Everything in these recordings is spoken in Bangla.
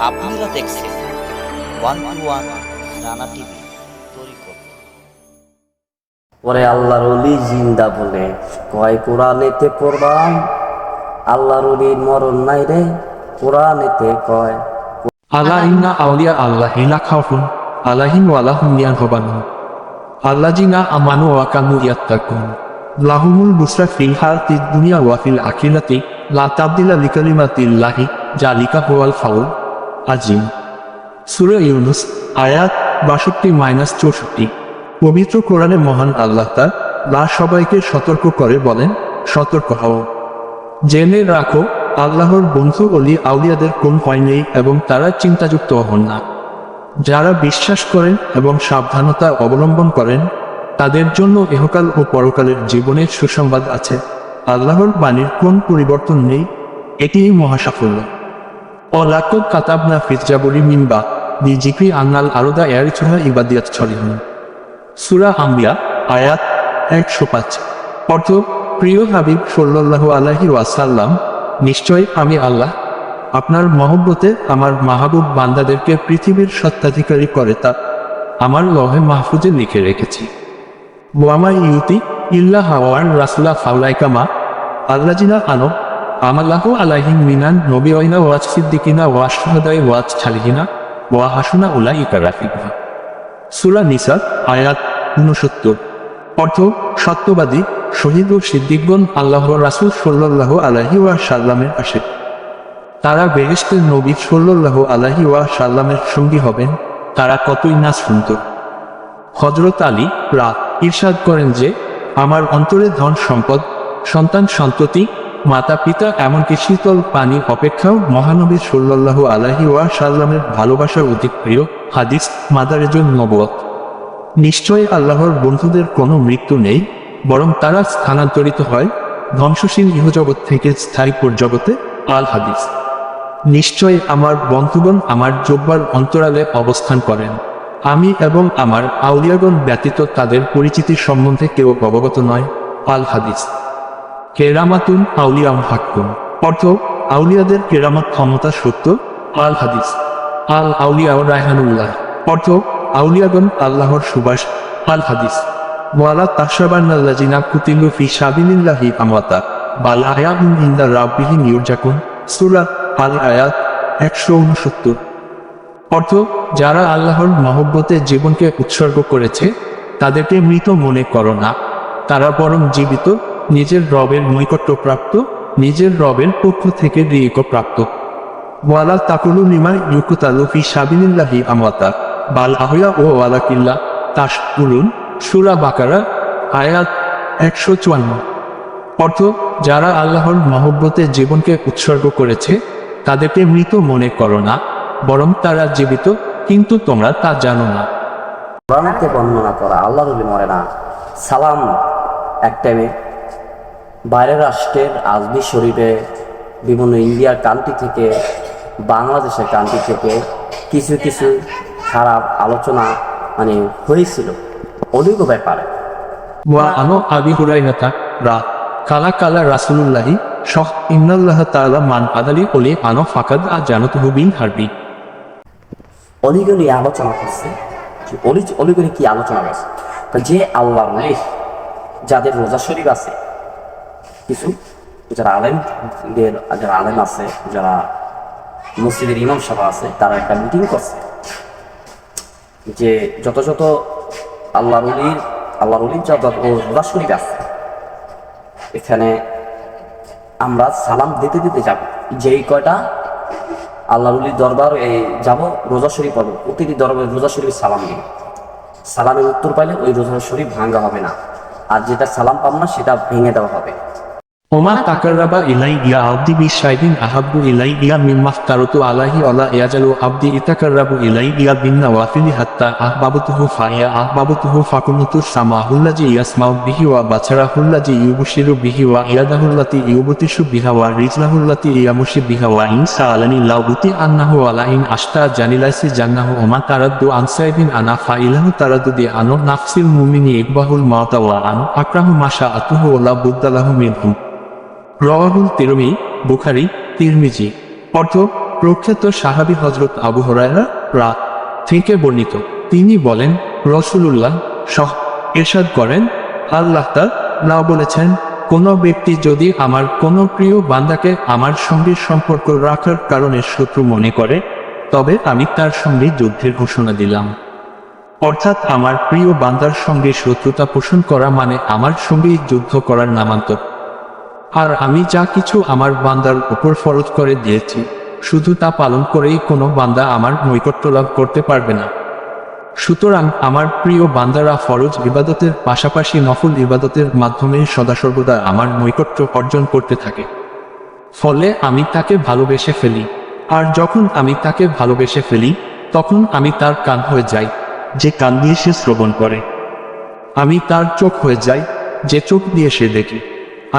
আপনারা দেখছেন 121 রানা টিভি তরিকত। পরে আল্লাহর ওলি জিন্দা বলে কয় কোরআনেতে পড়বাম আল্লাহর ওলির মরণ নাই রে কোরআনেতে কয় আলা ইন্না আউলিয়া আল্লাহি লা খাউফুন আলাইহিম ওয়া লাহুম ইয়ানহাবানুন আল্লাযিনা আমানু ওয়া কানু ইয়াত্তাকুন লাহুমুল বুশরা ফিল হায়াতিদ দুনিয়া ওয়া ফিল আখিরাতি লা তাবদিলা লিকালিমাতিল্লাহি যালিকা হুয়াল ফাউল আযীম। সূরা ইউনূস আয়াত 62-64। পবিত্র কোরআনে মহান আল্লাহ তাআলা সবাইকে সতর্ক করে বলেন, সতর্ক হও, জেনে রাখো আল্লাহর বন্ধু অলি আউলিয়াদের কোন ভয় নেই এবং তারা চিন্তাযুক্ত হন না। যারা বিশ্বাস করেন এবং সাবধানতা অবলম্বন করেন তাদের জন্য ইহকাল ও পরকালের জীবনের সুসংবাদ আছে। আল্লাহর বাণীর কোন পরিবর্তন নেই, এটিই মহাসাফল্য। অলাকদ কাতাবনা ফিজ জাবরি মিনবা দি জিক্রি আন্নাল আরদা ইয়ারিথুহা ইবাদিয়াত ছড়িহন। সূরা আম্বিয়া আয়াত 105। অর্থ, প্রিয় হাবিব সাল্লাল্লাহু আলাইহি ওয়াসাল্লাম, নিশ্চয় আমি আল্লাহ আপনার মহব্বতে আমার মাহবুব বান্দাদেরকে পৃথিবীর স্বত্বাধিকারী করে তা আমার লহে মাহফুজে লিখে রেখেছি। ওয়ামা ইউতি ইল্লা হাওয়ান রাসুলা ফাউলাইকামা আল্লাজিনা আনো আমাল্লাহু আলাইহিম মিনান নবিয়িনা ওয়াজ সিদ্দিকিনা ওয়া শুহাদাই ওয়াজ ছালিহিনা ওয়া হাসুনা উলাইকা রাফিকা। সূরা নিসা আয়াত 69। অর্থ, সত্যবাদী, শহীদ ও সিদ্দিকগণ আল্লাহর রাসূল সাল্লাল্লাহু আলাইহি ওয়াসাল্লামের পাশে। তারা বেহেশতের নবী সাল্লাল্লাহু আলাইহি ওয়াসাল্লামের সঙ্গী হবেন। তারা কতই না সুন্দর। হযরত আলী ইরশাদ করেন যে, আমার অন্তরে ধন সম্পদ, সন্তান সন্ততি, মাতা পিতা, এমনকি শীতল পানি অপেক্ষাও মহানবী সাল্লাল্লাহু আলাইহি ওয়াসাল্লামের ভালোবাসা অধিক প্রিয়। হাদিস মাদারেজুন নবুওয়াত। নিশ্চয় আল্লাহর বন্ধুদের কোনো মৃত্যু নেই, বরং তারা স্থানান্তরিত হয় ধ্বংসশীল ইহজগৎ থেকে স্থায়ী জগতে। আল হাদিস। নিশ্চয় আমার বন্ধুগণ আমার জব্বার অন্তরালে অবস্থান করেন, আমি এবং আমার আউলিয়াগণ ব্যতীত তাদের পরিচিতির সম্বন্ধে কেউ অবগত নয়। আল হাদিস। কেরামাতুন আউলিয়াম হাক্কুন। অর্থ, আউলিয়াদের কেরামত ক্ষমতা সত্য। আল হাদিস। আল আউলিয়া রায়হানুল্লাহ। অর্থ, আউলিয়াগণ আল্লাহর সুবাস। আল হাদিস। ওয়ালা তাহসাবান্নাল্লাযিনা কুতিলু ফি সাবিলিল্লাহি আমওয়াতা বাল আহয়াউন ইনদা রাব্বিহিম ইউরজাকুন। সূরা আল আয়াত 169। অর্থ, যারা আল্লাহর মহব্বতে জীবনকে উৎসর্গ করেছে তাদেরকে মৃত মনে করো না, তারা বরং জীবিত, নিজের রবের নৈকট্যপ্রাপ্ত, নিজের রবের পক্ষ থেকে রিজিকপ্রাপ্ত। ওয়ালা তাকুলু লিমা ইউকতালু ফি সাবিলিল্লাহি আমওয়াতা বাল আহয়া ও ওয়ালাকিল্লা তাশকুরুন। সূরা বাকারা আয়াত 154। অর্থ, যারা আল্লাহর মহব্বতে জীবনকে উৎসর্গ করেছে তাদেরকে মৃত মনে করো না, বরং তারা জীবিত, কিন্তু তোমরা তা জানো না। কোরআনেতে বর্ণনা করা আল্লাহর ওলি মরে না। সালাম এক টাইমে বাইরের রাষ্ট্রের আজমি শরীফে বিভিন্ন ইন্ডিয়ার কান্ট্রি থেকে, বাংলাদেশের কান্ট্রি থেকে কিছু কিছু খারাপ আলোচনা হয়েছিল অনেক ব্যাপারে। ওয়া আনো আবি হুরাইরাতা কালা কালা রাসূলুল্লাহি শাহ ইন্নাল্লাহ তাআলা মান আদালি ওলি আনো ফাকাদ জানাতুহু বিল হারবি। অলিগলি আলোচনা করছে, অলিগলি কি আলোচনা করছে? যে আল্লাহর ওলি যাদের রোজা শরীফ আছে, কিছু যারা আলেম আছে, যারা মসজিদের ইমাম সাহেব আছে, তারা একটা মিটিং করছে যে যত যত আল্লাহর ওলির যত রোজা শরীফ আছে এখানে আমরা সালাম দিতে দিতে যাব। যেই কয়টা আল্লাহর ওলির দরবার যাব, রোজা শরীফ পাবো, প্রতিটি দরবার রোজা শরীফ সালাম দিন। সালামের উত্তর পাইলে ওই রোজা শরীফ ভাঙ্গা হবে না, আর যেটা সালাম পাব না সেটা ভেঙে দেওয়া হবে। ওমা তাকাররাবা ইলাইয়া আবদি বিশাইবিন আহাব্বু ইলাইয়া মিম্মা আফতারতু আলাইহি ওয়ালা ইয়াজালু আবদি ইতাকাররাবু ইলাইয়া বিন্নাওয়াফিলি হাত্তা আহবাবতুহু ফাইয়া আহবাবতুহু ফাকুনুতু সামাহুল্লাযী ইয়াসমাউ বিহি ওয়া বাছারাহুল্লাযী ইউবশিরু বিহি ওয়া ইয়াদাহুল্লাতী ইউবতিশু বিহা ওয়া রিজলাহুল্লাতী ইয়ামশি বিহা ওয়া ইন সাআলানি লাউবতি আন্নাহু ওয়ালা ইন আশতা জানিলাইসি জান্নাহু ওমা তারাদ্দু আনসাইবিন আনা ফাইলাহু তারাদ্দুদি আনো নাফসিল মুমিনি ইকবাহুল মাউতা ওয়া আনো আকরাহু মাশা আতুহু ওয়ালা বুদ্দালাহু মিনহু। রওয়াহুল তিরমিজি, বুখারী, তিরমিজি। অর্থ, প্রখ্যাত সাহাবী হযরত আবু হুরায়রা রা থেকে বর্ণিত। তিনি বলেন, রাসূলুল্লাহ ইরশাদ করেন, আল্লাহ তাআলা বলেছেন, কোন ব্যক্তি যদি আমার কোনো প্রিয় বান্দাকে আমার সঙ্গে সম্পর্ক রাখার কারণে শত্রু মনে করে, তবে আমি তার সঙ্গে যুদ্ধের ঘোষণা দিলাম। অর্থাৎ আমার প্রিয় বান্দার সঙ্গে শত্রুতা পোষণ করা মানে আমার সঙ্গেই যুদ্ধ করার নামান্তর। আর আমি যা কিছু আমার বান্দার উপর ফরজ করে দিয়েছি, শুধু তা পালন করেই কোনো বান্দা আমার নৈকট্য লাভ করতে পারবে না। সুতরাং আমার প্রিয় বান্দারা ফরজ ইবাদতের পাশাপাশি নফল ইবাদতের মাধ্যমে সদাসর্বদা আমার নৈকট্য অর্জন করতে থাকে। ফলে আমি তাকে ভালোবেসে ফেলি। আর যখন আমি তাকে ভালোবেসে ফেলি, তখন আমি তার কান হয়ে যাই, যে কান দিয়ে সে শ্রবণ করে। আমি তার চোখ হয়ে যাই, যে চোখ দিয়ে সে দেখে।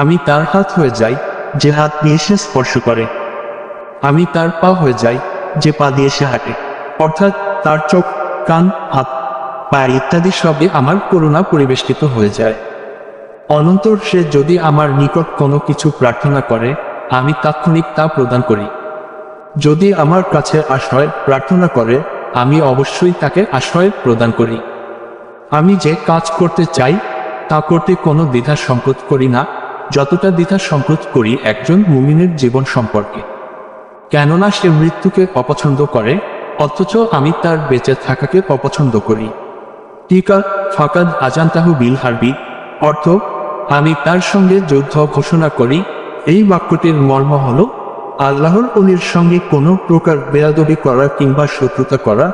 আমি তার হাত হয়ে যাই, যে হাত দিয়ে সে স্পর্শ করে। আমি তার পা হয়ে যাই, যে পা দিয়ে সে হাঁটে। অর্থাৎ তার চোখ, কান, হাত, পা ইত্যাদি সবই আমার করুণা পরিবেষ্টিত হয়ে যায়। অনন্তর সে যদি আমার নিকট কোনো কিছু প্রার্থনা করে, আমি তাৎক্ষণিক তা প্রদান করি। যদি আমার কাছে আশ্রয় প্রার্থনা করে, আমি অবশ্যই তাকে আশ্রয় প্রদান করি। আমি যে কাজ করতে চাই তা করতে কোনো দ্বিধা সংকোচ করি না, যতটা দ্বিধা সংকোচ করি একজন মুমিনের জীবন সম্পর্কে। কেননা সে মৃত্যুকে অপছন্দ করে, অথচ আমি তার বেঁচে থাকাকে অপছন্দ করি। টিকা ফাকাদ আজানতাহু বিল হারবি, অর্থ আমি তার সঙ্গে যুদ্ধ ঘোষণা করি। এই বাক্যটির মর্ম হল, আল্লাহর অলির সঙ্গে কোনো প্রকার বেয়াদবি করা কিংবা শত্রুতা করা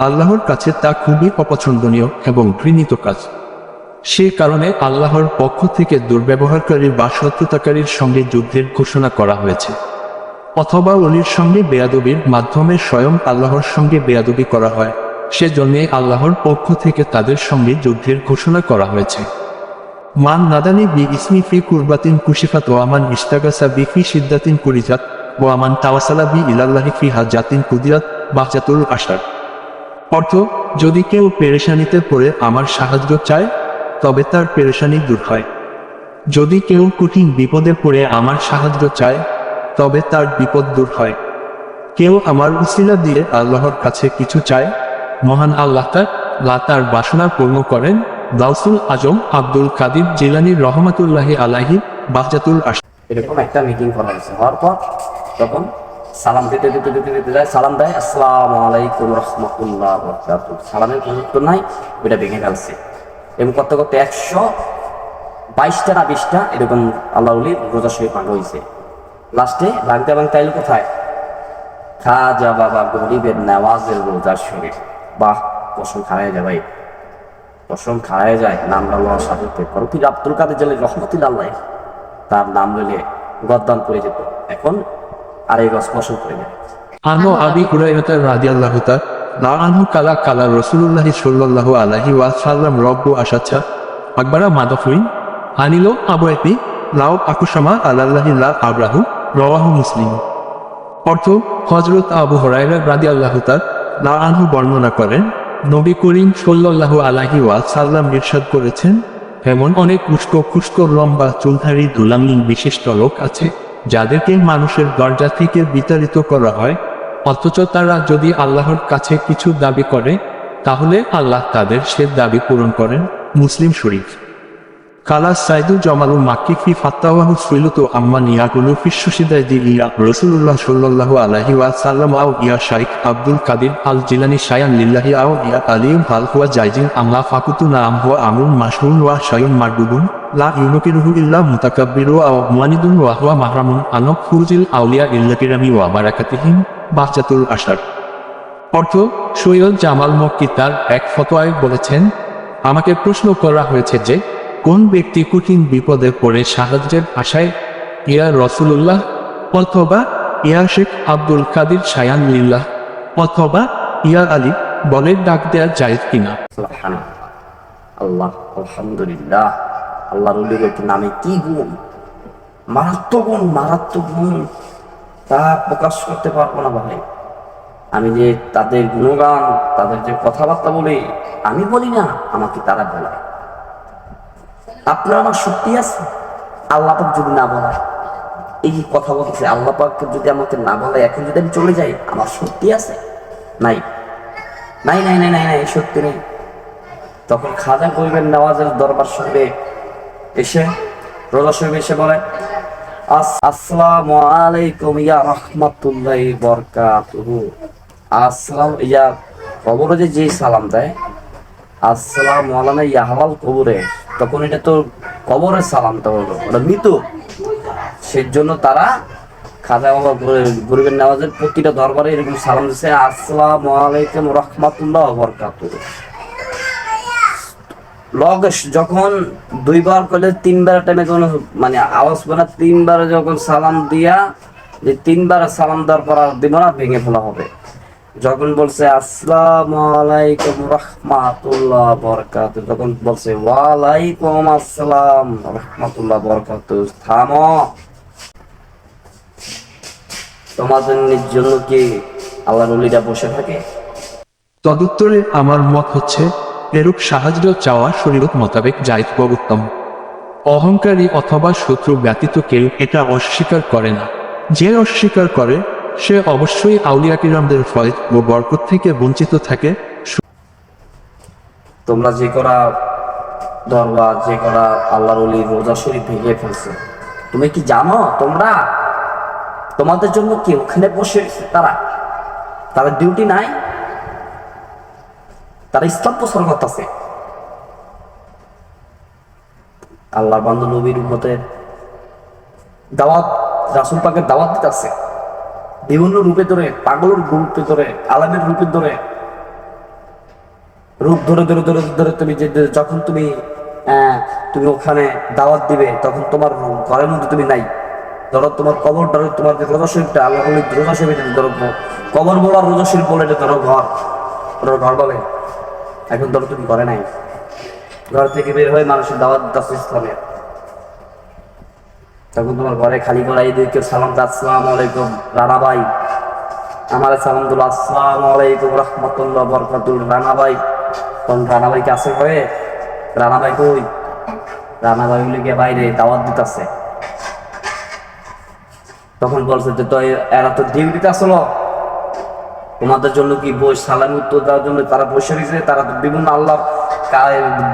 আল্লাহর কাছে তা খুবই অপছন্দনীয় এবং ঘৃণিত কাজ। সে কারণে আল্লাহর পক্ষ থেকে দুর্ব্যবহারকারী বা শত্রুতাকারীর সঙ্গে যুদ্ধের ঘোষণা করা হয়েছে। অথবা অলির সঙ্গে বেয়াদবির মাধ্যমে স্বয়ং আল্লাহর সঙ্গে বেয়াদবি করা হয়, সেজন্যে আল্লাহর পক্ষ থেকে তাদের সঙ্গে যুদ্ধের ঘোষণা করা হয়েছে। মান নাদানি বি ইসমি ফি কুরবাতিন কুশিফাত ও আমান ইস্তাগাসা বি ফি সিদ্দাতিন কুরিজাত ও আমান তাওয়াসালা বি ইলাল্লাহি ফি হাজাতিন কুদিরাত বাহজাতুল আশার। অর্থ, যদি কেউ পেরেশানিতে পড়ে আমার সাহায্য চায়, তবে তার পেরেশানি দূর হয়। যদি কেউ কঠিন বিপদে পড়ে আমার সাহায্য চায়, তবে তার বিপদ দূর হয়। কেউ আমার উসিলা দিয়ে আল্লাহর কাছে কিছু চায়, মহান আল্লাহ তাআলা তার বাসনা পূর্ণ করেন। গাউসুল আজম আব্দুল কাদির জিলানী রহমাতুল্লাহি আলাইহি বাহজাতুল আশার। এরকম একটা মিটিং করা হয়েছে। হওয়ার পর তখন সালাম দিতে দিতে দিতে দিতে যায়, সালাম দেয়, আসসালামু আলাইকুম রহমতুল্লাহ বারাকাতুহু। সালামের কোনো উত্তর নাই, ওইটা ভেঙে ফেলছে। এবং করতে করতে 122টা না 20টা এরকম আল্লাহ ওলির রোজা শরীফ ভাঙা হয়েছে। লাস্টে ভাঙতে ভাঙতে এলো কোথায়? খাজা বাবা গরিবের নেওয়াজের রোজা শরীফ। বাহ, কসম খাড়ায় যায় ভাই, কসম খাড়ায় যায়। নামটা লওয়ার সাথে পীর আব্দুল কাদের জিলানী রহমতুল্লাহ আলাইহি, তার নাম লইলে গদ্দান করে যেত, এখন আর এই গছ পছন্দ করে যায়। আনো আবি হুরায়রা রাদিয়াল্লাহু তাআলা আনহু কালা কালা রাসূলুল্লাহি সাল্লাল্লাহু আলাইহি ওয়াসাল্লাম রব্বু আশাচ্ছা আকবারা মাদাফুইন আনিলো আবুয়াতি লাউ আকুশামা আলাল্লাহি লা আবরাহু, রাওয়াহু মুসলিম। অর্থ, হযরত আবু হুরায়রা রাদিয়াল্লাহু তাআলা আনহু বর্ণনা করেন, নবী করিম সাল্লাল্লাহু আলাইহি ওয়াসাল্লাম ইরশাদ করেছেন, এমন অনেক খুস্ক লম্বা চুলধারী ধুলামলিন বিশিষ্ট লোক আছে, যাদেরকে মানুষের দরজা থেকে বিতাড়িত করা হয়, অথচ তারা যদি আল্লাহর কাছে কিছু দাবি করে, তাহলে আল্লাহ তাদের সে দাবি পূরণ করেন। মুসলিম শরীফ। কালা সাইদু জমালু মাক্কি ফি ফাত্তাওয়াহু সুইলুতু আম্মান ইয়াকুলু ফিশ্বসিদাইদি ইয়া রাসূলুল্লাহ সাল্লাল্লাহু আলাইহি ওয়াসাল্লাম আও ইয়া শাইখ আব্দুল কাদির আল জিলানী শায়ান লিল্লাহি আও ইয়া আলিম হাল হুয়া জাইজিন আমলা ফাকুতু না আম হুয়া আমরুন মাশহুন ওয়া শাইউন মারদুদুন লা ইউনকিরুহু ইল্লা মুতাকাব্বিরু আও মুআনিদুন ওয়া হুয়া মাহরামুন আনক ফুরজিল আউলিয়া ইল্লা কিরামি ওয়া বারাকাতিহিম বাহজাতুল আশার। অর্থ, সৈয়দ জামাল মক্কি তার এক ফতোয়ায় বলেছেন, আমাকে প্রশ্ন করা হয়েছে যে কোন ব্যক্তি কঠিন বিপদে পড়ে সাহায্যের আশায় ইয়া রাসূলুল্লাহ অথবা ইয়া শেখ আব্দুল কাদির শায়ান লিল্লাহ অথবা ইয়া আলী বলে ডাক দেয়া যায় কিনা। সুবহানাল্লাহ, আল্লাহ, আলহামদুলিল্লাহ। আল্লাহর ওলির নামে কি গুণ, মারাত্মক গুণ, মারাত্মক গুণ, তা প্রকাশ করতে পারবো না ভাই। আমি যে তাদের গুণগান, তাদের যে কথাবার্তা বলি, আমি বলি না, আমাকে তারা বলায়। আপনার আমার শক্তি আছে, আল্লাহ পাক যদি না বলায়, এই কথা বলতেছে, আল্লাহ পাক যদি আমাকে না বলে এখন যদি আমি চলে যাই, আমার সত্যি আছে? নাই নাই নাই নাই নাই নাই, সত্যি নেই। তখন খাজা গরিবের নওয়াজের দরবার শরীফে এসে, রোজা শরীফে এসে বলে, আসসালামু আলাইকুম ইয়া রাহমাতুল্লাহি বারাকাতুহু। আসসালাম ইয়া কবরে যে সালাম দেয়, আসসালামু আলাইনা ইয়া হাওয়াল কবরে, তখন এটা তো কবরের সালামটা হলো, ওটা মৃত। সেজন্য তারা খাজা বাবা গরিবের নওয়াজের প্রতিটা দরবারে এরকম সালাম দিচ্ছে, আসসালামু আলাইকুম রাহমাতুল্লাহি ওয়া বারাকাতুহু। যখন দুইবার করলে তিনবার টাইমে কোনো মানে আওয়াজ মানে তিনবার যখন সালাম দিয়া, যে তিনবার সালাম দেওয়ার পর আর দিব না, ভেঙে ফেলা হবে। যখন বলছে আসসালামু আলাইকুম রাহমাতুল্লাহ বারাকাতুহু, তখন বলছে ওয়ালাইকুম আসসালাম রাহমাতুল্লাহ বারাকাতুহু। থামো, তোমাদের জন্য কি আল্লাহর ওলিরা বসে থাকে? তদুত্তরে আমার মত হচ্ছে, এরূপ সাহায্য চাওয়া শরীয়ত মোতাবেক জায়েজ ও উত্তম। অহংকারী অথবা শত্রু ব্যতীত কেউ এটা অস্বীকার করে না। যে অস্বীকার করে সে অবশ্যই আউলিয়া কিরামদের ফয়েজ ও বরকত থেকে বঞ্চিত থাকে। তোমরা যে করা দরবার, যে করা আল্লাহর ওলির রোজা শরীফ ভেঙে ফেলছে, তুমি কি জানো তোমরা তোমাদের জন্য কি ওখানে বসে তারা ডিউটি নাই? তারা ইসলাম প্রচার করতেছে। আল্লাহর বান্দা নবীর উম্মতের দাওয়াত, রাসূল পাকের দাওয়াত দিতেছে বিভিন্ন রূপে ধরে, পাগলের রূপে ধরে, আলামের রূপে ধরে, রূপ ধরে ধরে ধরে ধরে তুমি যখন তুমি ওখানে দাওয়াত দিবে, তখন তোমার ঘরের মধ্যে তুমি নাই। ধরো তোমার কবর, ধরো তোমার যে রোজা শরীফটা, আল্লাহ রোজা শরীফ, ধরো কবর বলা রোজা শরীফ বলে, এটা ধরো ঘর, ধরো ঘর বলে। এখন ধরো তুমি ঘরে নাই, ঘর থেকে বের হয়ে মানুষের দাওয়াত দিতেছে ইসলামের, তখন তোমার ঘরে খালি করাই দিয়ে কেউ সালাম দা, আসসালামু আলাইকুম রানা ভাই, আমার সালাম দিল, আসসালামু আলাইকুম রাহমাতুল্লাহ বারাকাতুহু রানা ভাই। তখন রানা ভাই কাছে হয়ে, রানা ভাই কই? রানা ভাই হলে গিয়ে বাইরে দাওয়াত দিতেছে। তখন বলছে যে তো এরা তো ডিউটিতে আসলো, তোমাদের জন্য কি বই সালাম উত্তর দেওয়ার জন্য তারা বসে রয়েছে, তারা তো বিভিন্ন আল্লাহ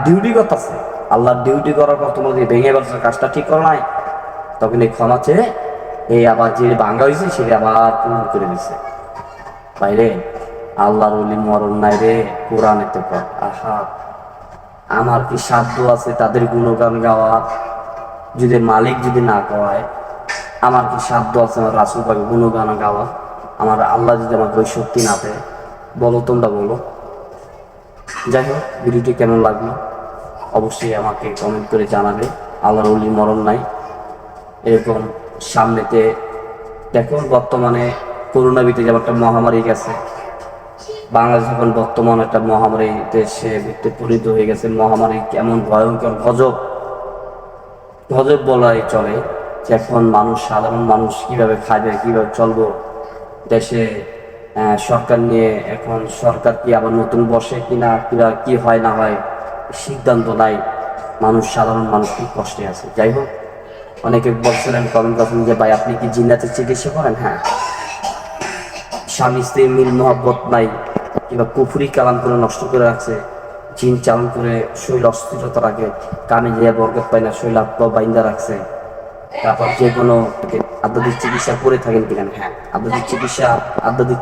ডিউটি করতেছে। আল্লাহর ডিউটি করার পর তোমাদের ভেঙে বলছে, কাজটা ঠিক করো নাই। তখন এই ক্ষমা চেয়ে এই আবার যে ভাঙ্গা হয়েছে সেটা আবার পূরণ করে দিছে। বাইরে আল্লাহর ওলি মরণ নাই রে, কোরআনেতে পড়। আহা, আমার কি সাধ্য আছে তাদের গুণগান গাওয়া? যদি মালিক যদি না গাওয়ায়, আমার কি সাধ্য আছে আমার রাসূল পাকের গুণগান গাওয়া? আমার আল্লাহ যদি আমাকে ওই শক্তি না দেয়, বলো তোমরা বলো। যাই হোক, ভিডিওটি কেমন লাগলো অবশ্যই আমাকে কমেন্ট করে জানাবে। আল্লাহর ওলি মরণ নাই, এরকম সামনেতে দেখো বর্তমানে করোনাবিতে যেমন একটা মহামারী গেছে, বাংলাদেশ এখন বর্তমানে একটা মহামারী দেশে পরিণত হয়ে গেছে। মহামারী কেমন ভয়ঙ্কর, গজব বলাই চলে। যে এখন মানুষ, সাধারণ মানুষ কিভাবে খাবে, কিভাবে চলবো দেশে, সরকার নিয়ে এখন সরকার কি আবার নতুন বসে কিনা, কি হয় না হয় সিদ্ধান্ত নাই। মানুষ, সাধারণ মানুষ খুব কষ্টে আছে। যাই হোক, অনেকে বলছিলেন কমেন্ট করছেন যে ভাই আপনি কি জিন্নাতের চিকিৎসা করেন? হ্যাঁ, স্বামী স্ত্রীর মিল মহব্বত নাই, কিংবা কুফরি কালাম করে নষ্ট করে রাখছে, জিন চালন করে শরীর অস্থিরতা রাখে, কানে যে বরকত পায় না, শরীর আত্মা বাইন্দা রাখছে। তারপর যে কোনো আধ্যাত্মিক চিকিৎসা করে থাকেন কিনা? হ্যাঁ, আধ্যাত্মিক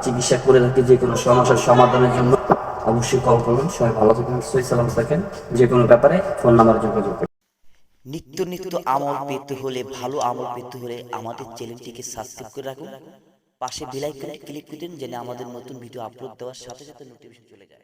চিকিৎসা করে থাকে। যে কোনো সমস্যার সমাধানের জন্য অবশ্যই কল করুন। সবাই ভালো থাকেন, সহি সালাম থাকেন। যে কোনো ব্যাপারে ফোন নাম্বারে যোগাযোগ করুন। নিত্য নিত্য আমল পেতে হলে, ভালো আমল পেতে হলে আমাদের চ্যানেলটিকে সাবস্ক্রাইব করে রাখুন। পাশে বেল আইকনে ক্লিক করে দিন, যেন আমাদের নতুন ভিডিও আপলোড দেওয়ার সাথে সাথে নোটিফিকেশন চলে যায়।